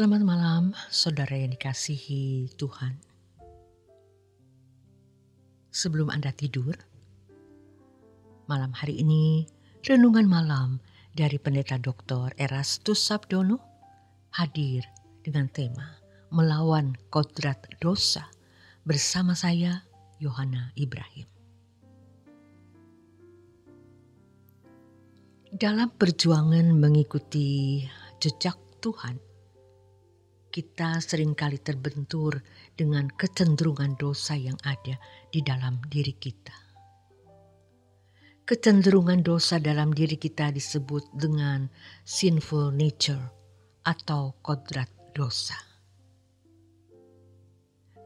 Selamat malam, saudara yang dikasihi Tuhan. Sebelum Anda tidur, malam hari ini renungan malam dari Pendeta Dr. Erastus Sabdono hadir dengan tema Melawan Kodrat Dosa bersama saya, Yohana Ibrahim. Dalam perjuangan mengikuti jejak Tuhan, kita seringkali terbentur dengan kecenderungan dosa yang ada di dalam diri kita. Kecenderungan dosa dalam diri kita disebut dengan sinful nature atau kodrat dosa.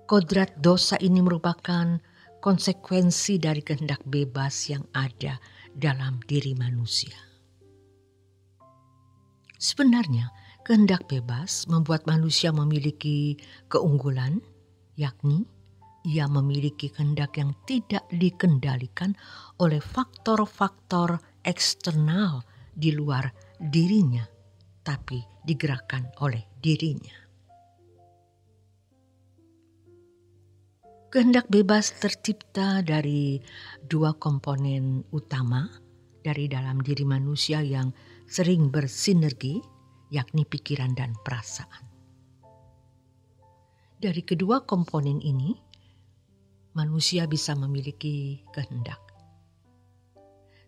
Kodrat dosa ini merupakan konsekuensi dari kehendak bebas yang ada dalam diri manusia. Sebenarnya, kehendak bebas membuat manusia memiliki keunggulan, yakni ia memiliki kehendak yang tidak dikendalikan oleh faktor-faktor eksternal di luar dirinya, tapi digerakkan oleh dirinya. Kehendak bebas tercipta dari dua komponen utama dari dalam diri manusia yang sering bersinergi, yakni pikiran dan perasaan. Dari kedua komponen ini, manusia bisa memiliki kehendak.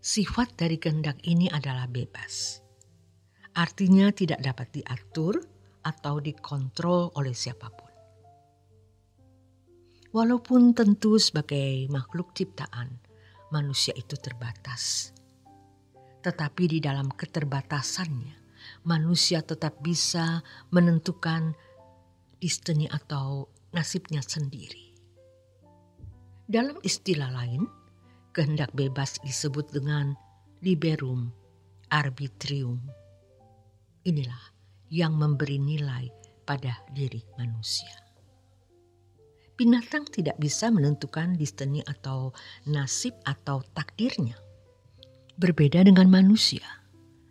Sifat dari kehendak ini adalah bebas. Artinya tidak dapat diatur atau dikontrol oleh siapapun. Walaupun tentu sebagai makhluk ciptaan, manusia itu terbatas. Tetapi di dalam keterbatasannya, manusia tetap bisa menentukan destiny atau nasibnya sendiri. Dalam istilah lain, kehendak bebas disebut dengan liberum arbitrium. Inilah yang memberi nilai pada diri manusia. Binatang tidak bisa menentukan destiny atau nasib atau takdirnya. Berbeda dengan manusia,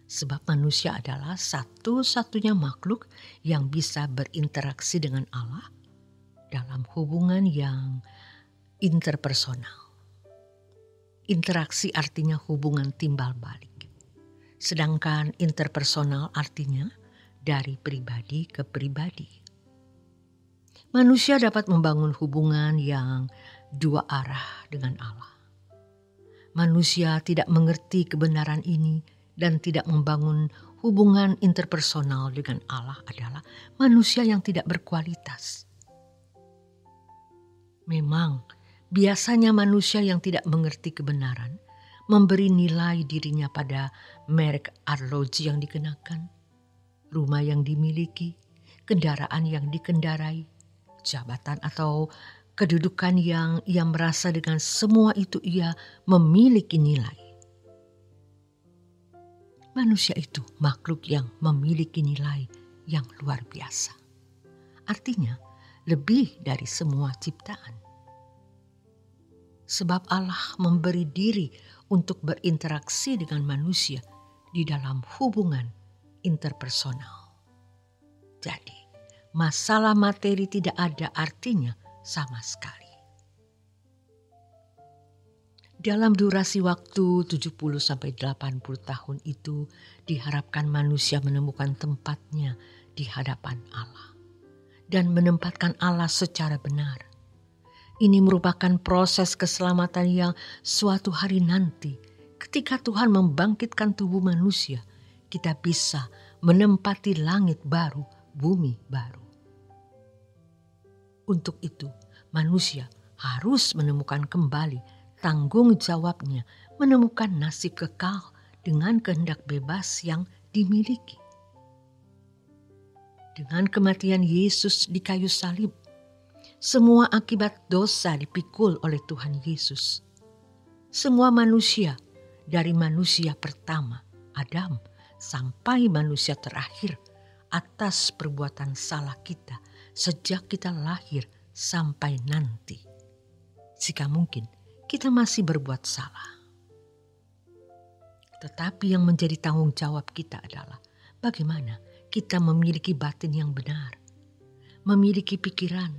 sebab manusia adalah satu-satunya makhluk yang bisa berinteraksi dengan Allah dalam hubungan yang interpersonal. Interaksi artinya hubungan timbal balik, sedangkan interpersonal artinya dari pribadi ke pribadi. Manusia dapat membangun hubungan yang dua arah dengan Allah. Manusia tidak mengerti kebenaran ini dan tidak membangun hubungan interpersonal dengan Allah adalah manusia yang tidak berkualitas. Memang, biasanya manusia yang tidak mengerti kebenaran memberi nilai dirinya pada merek arloji yang dikenakan, rumah yang dimiliki, kendaraan yang dikendarai, jabatan atau kedudukan yang ia merasa dengan semua itu ia memiliki nilai. Manusia itu makhluk yang memiliki nilai yang luar biasa. Artinya lebih dari semua ciptaan. Sebab Allah memberi diri untuk berinteraksi dengan manusia di dalam hubungan interpersonal. Jadi, masalah materi tidak ada artinya sama sekali. Dalam durasi waktu 70-80 tahun itu diharapkan manusia menemukan tempatnya di hadapan Allah dan menempatkan Allah secara benar. Ini merupakan proses keselamatan yang suatu hari nanti ketika Tuhan membangkitkan tubuh manusia, kita bisa menempati langit baru, bumi baru. Untuk itu, manusia harus menemukan kembali tanggung jawabnya menemukan nasib kekal dengan kehendak bebas yang dimiliki. Dengan kematian Yesus di kayu salib, semua akibat dosa dipikul oleh Tuhan Yesus. Semua manusia, dari manusia pertama, Adam, sampai manusia terakhir, atas perbuatan salah kita, sejak kita lahir sampai nanti. Jika mungkin kita masih berbuat salah. Tetapi yang menjadi tanggung jawab kita adalah bagaimana kita memiliki batin yang benar, memiliki pikiran,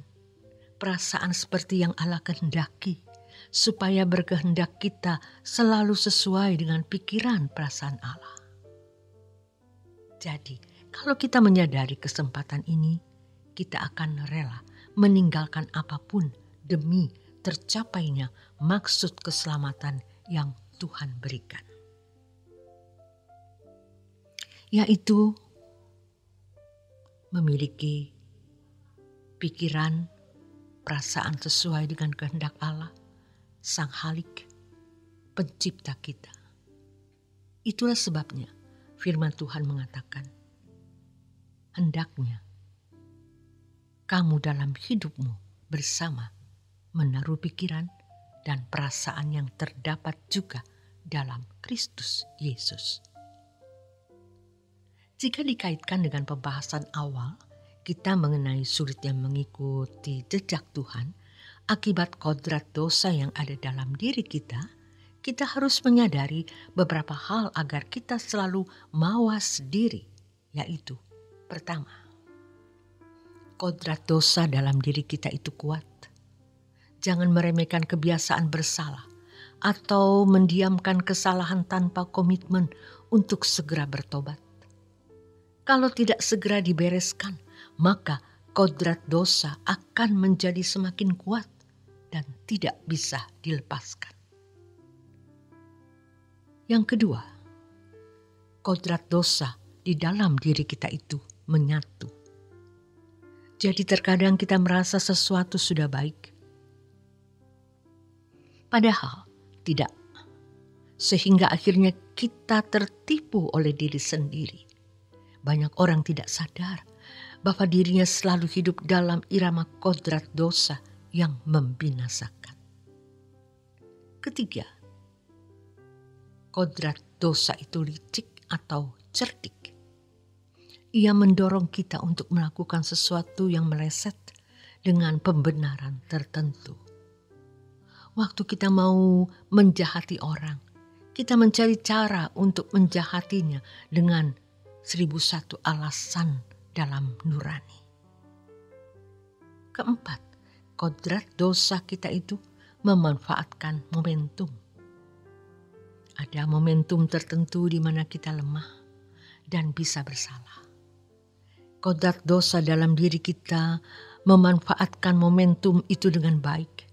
perasaan seperti yang Allah kehendaki, supaya berkehendak kita selalu sesuai dengan pikiran perasaan Allah. Jadi, kalau kita menyadari kesempatan ini, kita akan rela meninggalkan apapun demi tercapainya maksud keselamatan yang Tuhan berikan. Yaitu memiliki pikiran, perasaan sesuai dengan kehendak Allah, Sang Halik, pencipta kita. Itulah sebabnya firman Tuhan mengatakan, hendaknya kamu dalam hidupmu bersama menaruh pikiran dan perasaan yang terdapat juga dalam Kristus Yesus. Jika dikaitkan dengan pembahasan awal kita mengenai sulitnya mengikuti jejak Tuhan akibat kodrat dosa yang ada dalam diri kita, kita harus menyadari beberapa hal agar kita selalu mawas diri, yaitu pertama, kodrat dosa dalam diri kita itu kuat. Jangan meremehkan kebiasaan bersalah atau mendiamkan kesalahan tanpa komitmen untuk segera bertobat. Kalau tidak segera dibereskan, maka kodrat dosa akan menjadi semakin kuat dan tidak bisa dilepaskan. Yang kedua, kodrat dosa di dalam diri kita itu menyatu. Jadi terkadang kita merasa sesuatu sudah baik, padahal tidak. Sehingga akhirnya kita tertipu oleh diri sendiri. Banyak orang tidak sadar bahwa dirinya selalu hidup dalam irama kodrat dosa yang membinasakan. Ketiga, kodrat dosa itu licik atau cerdik. Ia mendorong kita untuk melakukan sesuatu yang meleset dengan pembenaran tertentu. Waktu kita mau menjahati orang, kita mencari cara untuk menjahatinya dengan 1001 alasan dalam nurani. Keempat, kodrat dosa kita itu memanfaatkan momentum. Ada momentum tertentu di mana kita lemah dan bisa bersalah. Kodrat dosa dalam diri kita memanfaatkan momentum itu dengan baik.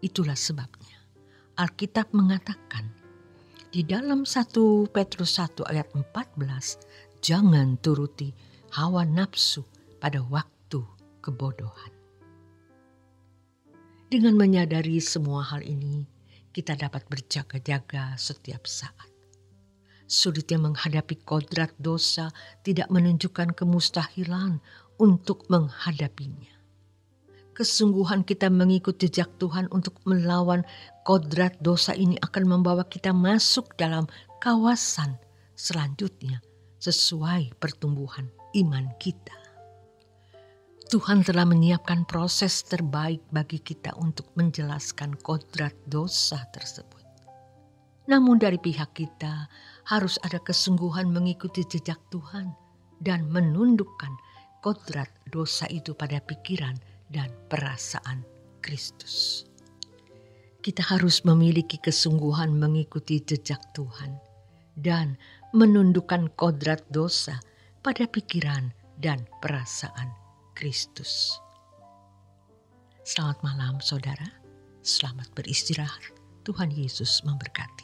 Itulah sebabnya Alkitab mengatakan di dalam 1 Petrus 1 ayat 14, jangan turuti hawa nafsu pada waktu kebodohan. Dengan menyadari semua hal ini, kita dapat berjaga-jaga setiap saat. Sulitnya menghadapi kodrat dosa tidak menunjukkan kemustahilan untuk menghadapinya. Kesungguhan kita mengikut jejak Tuhan untuk melawan kodrat dosa ini akan membawa kita masuk dalam kawasan selanjutnya sesuai pertumbuhan iman kita. Tuhan telah menyiapkan proses terbaik bagi kita untuk menjelaskan kodrat dosa tersebut. Namun dari pihak kita harus ada kesungguhan mengikuti jejak Tuhan dan menundukkan kodrat dosa itu pada pikiran dan perasaan Kristus. Kita harus memiliki kesungguhan mengikuti jejak Tuhan dan menundukkan kodrat dosa pada pikiran dan perasaan Kristus. Selamat malam saudara, selamat beristirahat. Tuhan Yesus memberkati.